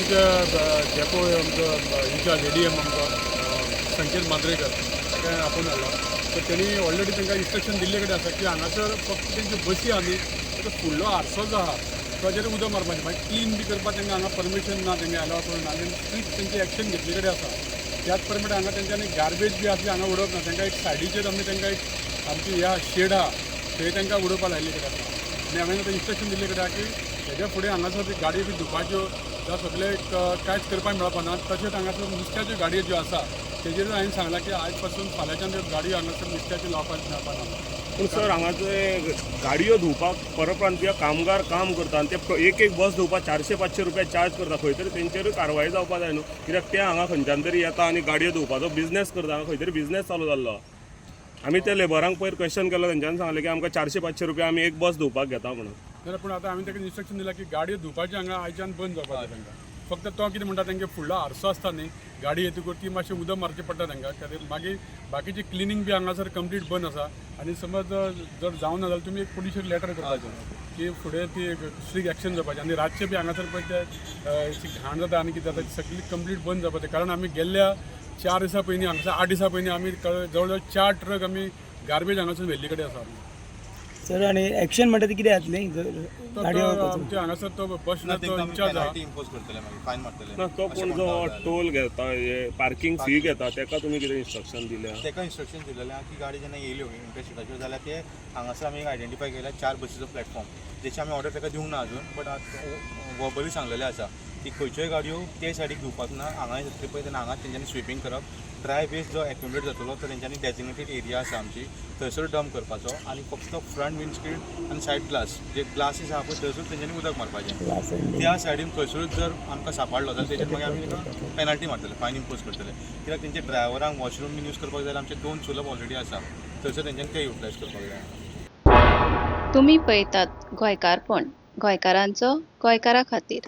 आमचे डेपो आमचो in charge ADM आमचो संकेत मांद्रेकर ताका आपोवन हाडला तर त्यांनी ऑलरेडी तांकां इन्स्ट्रक्शन दिल्ले कडेन आसा की हांगासर फक्त तेंच्यो बसी आमी ताका फुडलो आरसो जो आहा ताचेर उदक मारपाचें मागीर क्लीन बी करपाक तांकां हांगा परमिशन ना तांकां अलाव करून आनी स्ट्रिक्ट तेंची एक्शन घेतले कडेन आसा त्याच प्रमाणे हांगा तेंच्यांनी गार्बेज बी आसली हांगा उडोवप ना तांकां एक सायडीचेर आमी तांकां एक आमची ह्या शेड आहा थंय तांकां उडोवपाक लायिल्ले कडेन आसा आनी हांवें आतां इन्स्ट्रक्शन दिल्ले कडेन आहा की हेज्या फुडें हांगासर गाडयो बी धुवपाच्यो जावं सगळे कांयच करपाक मेळपा ना तशेंच हांगासर नुस्त्याच्यो गाडयो ज्यो आसा तेजेर हांवें सांगलां की आयज पासून फाल्यांच्यान त्यो गाडयो हांगासर नुस्त्याच्यो लावपाक मेळपा ना पूण सर हांगाचे गाडयो धुवपाक परप्रांतीय कामगार काम करता आनी ते एक बस धुवपाक 400-500 रुपया चार्ज करता खंय तरी तेंचेरूय कारवाय जावपा जाय न्हू कित्याक ते हांगा खंयच्यान तरी येता आनी गाडयो धुवपाचो बिझनेस करता हांगा खंय तरी बिझनेस चालू जाल्लो आमी ते लेबरांक पयर क्वेश्चन केलो तेंच्यांनी सांगलें की आमकां 400-500 रुपया आमी एक बस धुवपाक घेता म्हणून जाल्यार पूण आतां हांवें ताका इन्स्ट्रक्शन दिलां की गाडयो धुवपाचें हांगा आयच्यान बंद जावपाक जाय तांकां फक्त तो कितें म्हणटा तांगे फुडलो आरसो आसता न्ही गाडी येतकूर ती मातशें उदक मारचें पडटा तांकां खातीर मागीर बाकीची क्लिनींग बी हांगासर कंप्लीट बंद आसा आनी समज जर जावना जाल्यार तुमी एक पुलिशेक लेटर करपाचें की फुडें ती स्ट्रिक्ट एक्शन जावपाचें आनी रातचें बी हांगासर पळय ते घाण जाता आनी कितें जाता ती सगळी कंप्लीट बंद जावपाचें कारण आमी गेल्ल्या 4 दिसां पयलीं हांगासर 8 दिसां पयलीं आमी जवळ जवळ 4 ट्रक आमी गार्बेज हांगासून व्हेल्ले कडेन आसा सर आणि एक्शन म्हणटा ती कितें जातली आमचे हांगासर तो बस इंचार्ज आहा ना तो कोण जो टोल घेता पार्किंग फी घेता ताका तुमी कितें इन्स्ट्रक्शन दिल्या ताका इन्स्ट्रक्शन दिलेलें आहा की गाडी जेन्ना येयल्यो इंटरसिटाच्यो जाल्यार ते हांगासर आमी आयडेंटिफाय केल्या 4 बसीचो प्लॅटफॉर्म जेची आमी ऑर्डर ताका दिवंक ना अजून बट वर्बली सांगलेलें आसा की खंयच्योय गाडयो ते सायडीक दिवपाक ना हांगा येतली पळय तेन्ना हांगा तेंच्यांनी स्विपींग करप ड्राय वेस्ट जो एक्युमुलेट जातलो तो तेंच्यांनी डेजिग्नेटेड एरिया आसा आमची थंयसर डंप करपाचो आनी फक्त फ्रंट विंडस्क्रीन आनी सायड ग्लास जे ग्लासीस आहा पळय थंयसर तेंच्यांनी उदक मारपाचें त्या सायडीन खंयसरूच जर आमकां सांपाडलो जाल्यार तेजेर मागीर आमी ताका पेनल्टी मारतले फायन इम्पोज करतले कित्याक तेंचे ड्रायव्हरांक वॉशरूम बीन यूज करपाक जाय आमचे 2 सुलभ ऑलरेडी आसा थंयसर तेंच्यांनी ते युटिलायज करपाक जाय तुम्ही पळयतात गोंयकारपण गोंयकारांचो गोंयकारा खातीर.